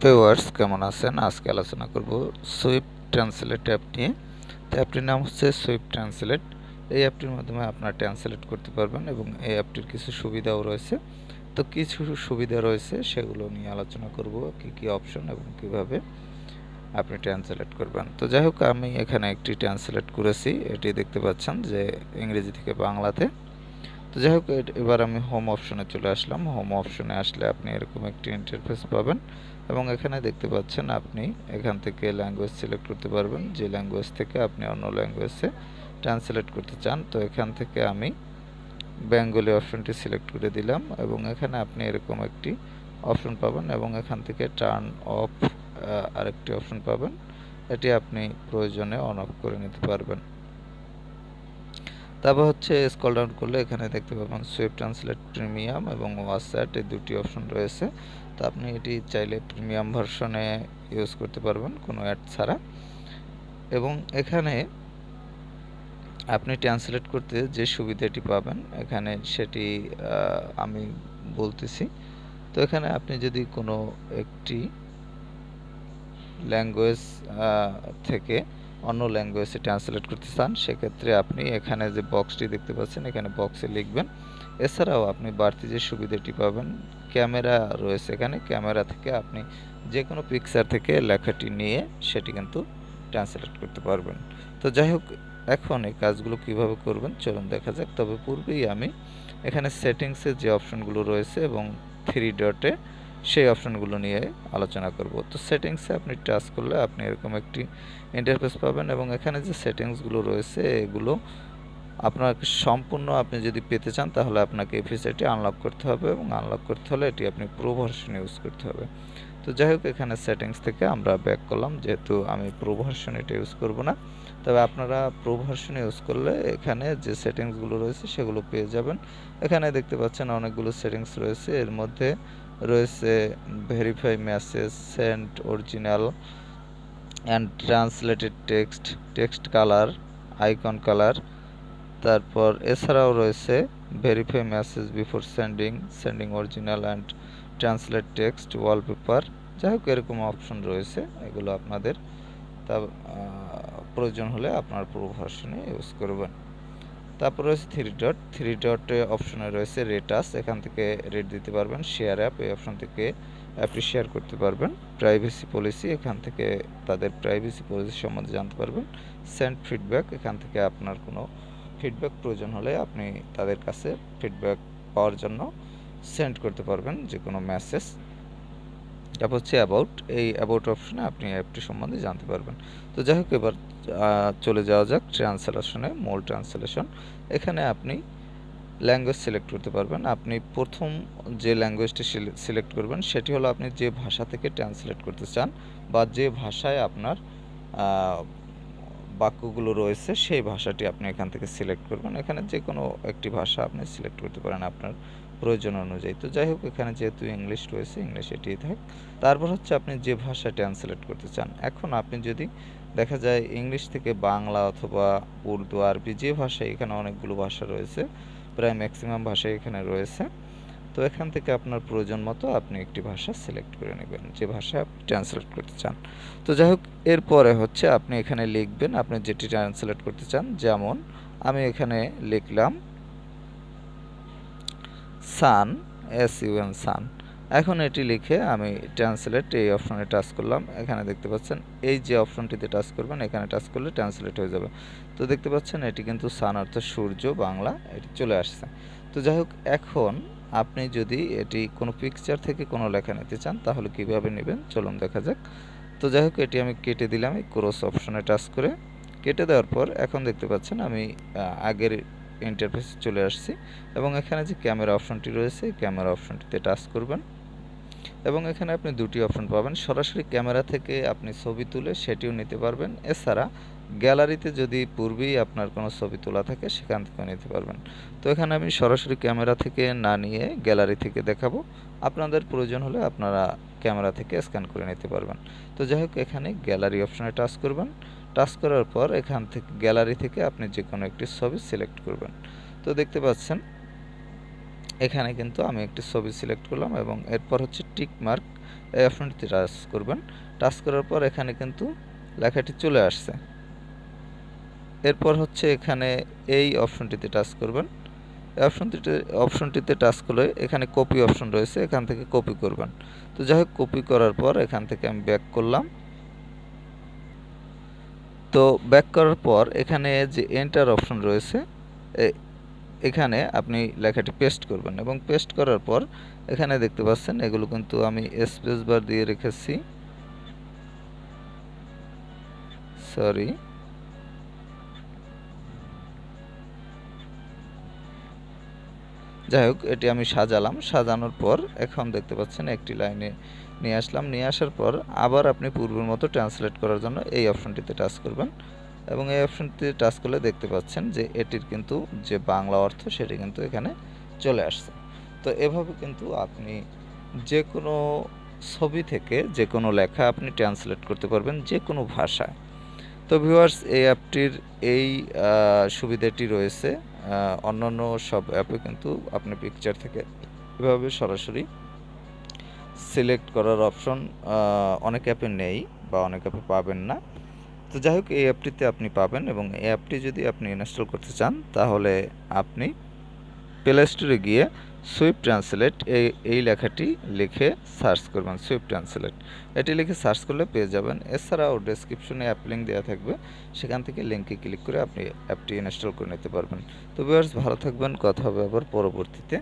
Viewers কেমন আছেন? আজকে আলোচনা করব সুইফট ট্রান্সলেট অ্যাপ নিয়ে। তো অ্যাপটির নাম হচ্ছে সুইফট ট্রান্সলেট। এই অ্যাপটির মাধ্যমে আপনারা ট্রান্সলেট করতে পারবেন এবং এই অ্যাপটির কিছু সুবিধাও রয়েছে। তো কিছু সুবিধা রয়েছে সেগুলো নিয়ে আলোচনা করব, কি অপশন এবং কিভাবে আপনি ট্রান্সলেট করবেন। তো যাই হোক, আমি এখানে একটি ট্রান্সলেট করেছি। এটি দেখতে পাচ্ছেন যে ইংরেজি থেকে বাংলাতে। তো যাই হোক, এবার আমি হোম অপশনে চলে আসলাম। হোম অপশনে আসলে আপনি এরকম একটি ইন্টারফেস পাবেন এবং এখানে দেখতে পাচ্ছেন আপনি এখান থেকে ল্যাঙ্গুয়েজ সিলেক্ট করতে পারবেন, যে ল্যাঙ্গুয়েজ থেকে আপনি অন্য ল্যাঙ্গুয়েজে ট্রান্সলেট করতে চান। তো এখান থেকে আমি বেঙ্গলি অপশনটি সিলেক্ট করে দিলাম এবং এখানে আপনি এরকম একটি অপশন পাবেন এবং এখান থেকে টার্ন অফ আরেকটি অপশন পাবেন। এটি আপনি প্রয়োজনে অন অফ করে নিতে পারবেন। তারপর হচ্ছে স্ক্রল ডাউন করলে এখানে দেখতে পাবেন সুইফট ট্রান্সলেট প্রিমিয়াম এবং ওয়াসাট, এই দুটি অপশন রয়েছে। তো আপনি এটি চাইলে প্রিমিয়াম ভার্সনে ইউজ করতে পারবেন কোনো অ্যাড ছাড়া। এবং এখানে আপনি ট্রান্সলেট করতে যে সুবিধাটি পাবেন এখানে সেটি আমি বলতেছি। তো এখানে আপনি যদি কোনো একটি ল্যাঙ্গুয়েজ থেকে অন্য ল্যাঙ্গুয়েজে ট্রান্সলেট করতে চান, সেক্ষেত্রে আপনি এখানে যে বক্সটি দেখতে পাচ্ছেন এখানে বক্সে লিখবেন। এছাড়াও আপনি বাড়তি যে সুবিধাটি পাবেন, ক্যামেরা রয়েছে এখানে, ক্যামেরা থেকে আপনি যে কোনো পিকচার থেকে লেখাটি নিয়ে সেটি কিন্তু ট্রান্সলেট করতে পারবেন। তো যাই হোক, এখন এই কাজগুলো কিভাবে করবেন চলুন দেখা যাক। তবে পূর্বেই আমি এখানে সেটিংসে যে অপশনগুলো রয়েছে এবং থ্রি ডটে সেই অপশনগুলো নিয়ে আলোচনা করব। তো সেটিংসে আপনি টাচ করলে আপনি এরকম একটি ইন্টারফেস পাবেন এবং এখানে যে সেটিংসগুলো রয়েছে এগুলো আপনাকে সম্পূর্ণ আপনি যদি পেতে চান তাহলে আপনাকে এই ফিচারটি আনলক করতে হবে এবং আনলক করতে হলে এটি আপনি প্রো ভার্সন ইউজ করতে হবে। তো যাই হোক, এখানে সেটিংস থেকে আমরা ব্যাক করলাম, যেহেতু আমি প্রো ভার্সন এটা ইউজ করব না। তবে আপনারা প্রো ভার্সন ইউজ করলে এখানে যে সেটিংসগুলো রয়েছে সেগুলো পেয়ে যাবেন। এখানে দেখতে পাচ্ছেন অনেকগুলো সেটিংস রয়েছে, এর মধ্যে রয়েছে verify message, send original and translated text, text colour, icon colour. তারপর এছাড়াও রয়েছে verify message before sending, sending original and translate text, wallpaper. যাই হোক, এরকম অপশন রয়েছে, এগুলো আপনাদের তা প্রয়োজন হলে আপনার প্রো ভার্সনে ইউজ করবেন। তারপর রয়েছে থ্রি ডটে অপশনে রয়েছে রেটাস, এখান থেকে রেট দিতে পারবেন। শেয়ার অ্যাপ, এই অপশন থেকে অ্যাপটি শেয়ার করতে পারবেন। প্রাইভেসি পলিসি, এখান থেকে তাদের প্রাইভেসি পলিসি সম্বন্ধে জানতে পারবেন। সেন্ড ফিডব্যাক, এখান থেকে আপনার কোনো ফিডব্যাক প্রয়োজন হলে আপনি তাদের কাছে ফিডব্যাক পাওয়ার জন্য সেন্ড করতে পারবেন যে কোনো মেসেজ। তারপর হচ্ছে অ্যাবাউট, এই অ্যাবাউট অপশনে আপনি অ্যাপটি সম্বন্ধে জানতে পারবেন। তো যাই হোক, এবার চলে যাওয়া যাক ট্রান্সলেশনে, মূল ট্রান্সলেশন। এখানে আপনি ল্যাঙ্গুয়েজ সিলেক্ট করতে পারবেন। আপনি প্রথম যে ল্যাঙ্গুয়েজটি সিলেক্ট করবেন সেটি হলো আপনি যে ভাষা থেকে ট্রান্সলেট করতে চান বা যে ভাষায় আপনার বাক্যগুলো রয়েছে সেই ভাষাটি আপনি এখান থেকে সিলেক্ট করবেন। এখানে যে কোনো একটি ভাষা আপনি সিলেক্ট করতে পারেন আপনার প্রয়োজন অনুযায়ী। তো যাই হোক, এখানে যেহেতু ইংলিশ রয়েছে ইংলিশ এটিই থাক। তারপর হচ্ছে আপনি যে ভাষায় ট্রান্সলেট করতে চান। এখন আপনি যদি দেখা যায় ইংলিশ থেকে বাংলা অথবা উর্দু, আরবি, যে ভাষায়, এখানে অনেকগুলো ভাষা রয়েছে, প্রায় ম্যাক্সিমাম ভাষাই এখানে রয়েছে। তো এখান থেকে আপনার প্রয়োজন মতো আপনি একটি ভাষা সিলেক্ট করে নেবেন, যে ভাষায় আপনি ট্রান্সলেট করতে চান। তো যাই হোক, এরপরে হচ্ছে আপনি এখানে লিখবেন আপনি যেটি ট্রান্সলেট করতে চান। যেমন আমি এখানে লিখলাম সান, SUN, সান। এখন এটি লিখে আমি ট্রান্সলেট এই অপশনে টাচ করলাম। এখানে দেখতে পাচ্ছেন এই যে অপশনটিতে টাচ করবেন, এখানে টাচ করলে ট্রান্সলেট হয়ে যাবে। তো দেখতে পাচ্ছেন এটি কিন্তু সান অর্থ সূর্য বাংলা, এটি চলে আসছে। তো যাই হোক, এখন আপনি যদি এটি কোনো পিকচার থেকে কোনো লেখা নিতে চান তাহলে কিভাবে নেবেন চলুন দেখা যাক। তো যাই হোক, এটি আমি কেটে দিলাম এই ক্রস অপশনে টাচ করে। কেটে দেওয়ার পর এখন দেখতে পাচ্ছেন আমি আগের ইন্টারফেসে চলে আসছি এবং এখানে যে ক্যামেরা অপশনটি রয়েছে ক্যামেরা অপশনটিতে টাচ করবেন এবং এখানে আপনি দুটি অপশন পাবেন। সরাসরি ক্যামেরা থেকে আপনি ছবি তুলে সেটিও নিতে পারবেন। এছাড়া গ্যালারিতে যদি পূর্বেই আপনার কোনো ছবি তোলা থাকে সেখান থেকেও নিতে পারবেন। তো এখানে আমি সরাসরি ক্যামেরা থেকে না নিয়ে গ্যালারি থেকে দেখাবো। আপনাদের প্রয়োজন হলে আপনারা ক্যামেরা থেকে স্ক্যান করে নিতে পারবেন। তো যাই হোক, এখানে গ্যালারি অপশনে টাচ করবেন। টাচ করার পর এখান থেকে গ্যালারি থেকে আপনি যে কোনো একটি ছবি সিলেক্ট করবেন। তো দেখতে পাচ্ছেন এখানে কিন্তু আমি একটি ছবি সিলেক্ট করলাম এবং এরপর হচ্ছে টিক মার্ক, এই অপশনটিতে টাচ করবেন। টাচ করার পর এখানে কিন্তু লেখাটি চলে আসছে। এরপর হচ্ছে এখানে এই অপশনটিতে টাচ করবেন। এই অপশনটিতে টাচ করলে এখানে কপি অপশন রয়েছে, এখান থেকে কপি করবেন। তো যাই হোক, কপি করার পর এখান থেকে আমি ব্যাক করলাম। তো ব্যাক করার পর এখানে যে এন্টার অপশন রয়েছে, এখানে আপনি লেখাটি পেস্ট করবেন এবং পেস্ট করার পর এখানে দেখতে পাচ্ছেন এগুলো কিন্তু আমি স্পেস বার দিয়ে রেখেছি, সরি। যাই হোক, এটি আমি সাজালাম। সাজানোর পর এখন দেখতে পাচ্ছেন একটি লাইনে নিয়ে আসলাম। নিয়ে আসার পর আবার আপনি পূর্বের মতো ট্রান্সলেট করার জন্য এই অপশনটিতে টাচ করবেন এবং এই অপশনটিতে টাচ করলে দেখতে পাচ্ছেন যে এটির কিন্তু যে বাংলা অর্থ সেটি কিন্তু এখানে চলে আসছে। তো এভাবে কিন্তু আপনি যে কোনো ছবি থেকে যে কোনো লেখা আপনি ট্রান্সলেট করতে পারবেন যে কোনো ভাষায়। তো ভিউয়ার্স, এই অ্যাপটির এই সুবিধাটি রয়েছে। অন্যান্য সব অ্যাপে কিন্তু আপনি পিকচার থেকে এভাবে সরাসরি সিলেক্ট করার অপশন অনেক অ্যাপে নেই বা অনেক অ্যাপে পাবেন না। তো যাই হোক, এই অ্যাপটিতে আপনি পাবেন এবং এই অ্যাপটি যদি আপনি ইনস্টল করতে চান তাহলে আপনি প্লে স্টোরে গিয়ে সুইফট ট্রান্সলেট এই লেখাটি লিখে সার্চ করবেন। সুইফট ট্রান্সলেট এটি লিখে সার্চ করলে পেয়ে যাবেন। এছাড়াও ডেসক্রিপশনে অ্যাপ লিঙ্ক দেওয়া থাকবে, সেখান থেকে লিঙ্কে ক্লিক করে আপনি অ্যাপটি ইনস্টল করে নিতে পারবেন। তো ভিউয়ার্স, ভালো থাকবেন, কথা হবে আবার পরবর্তীতে।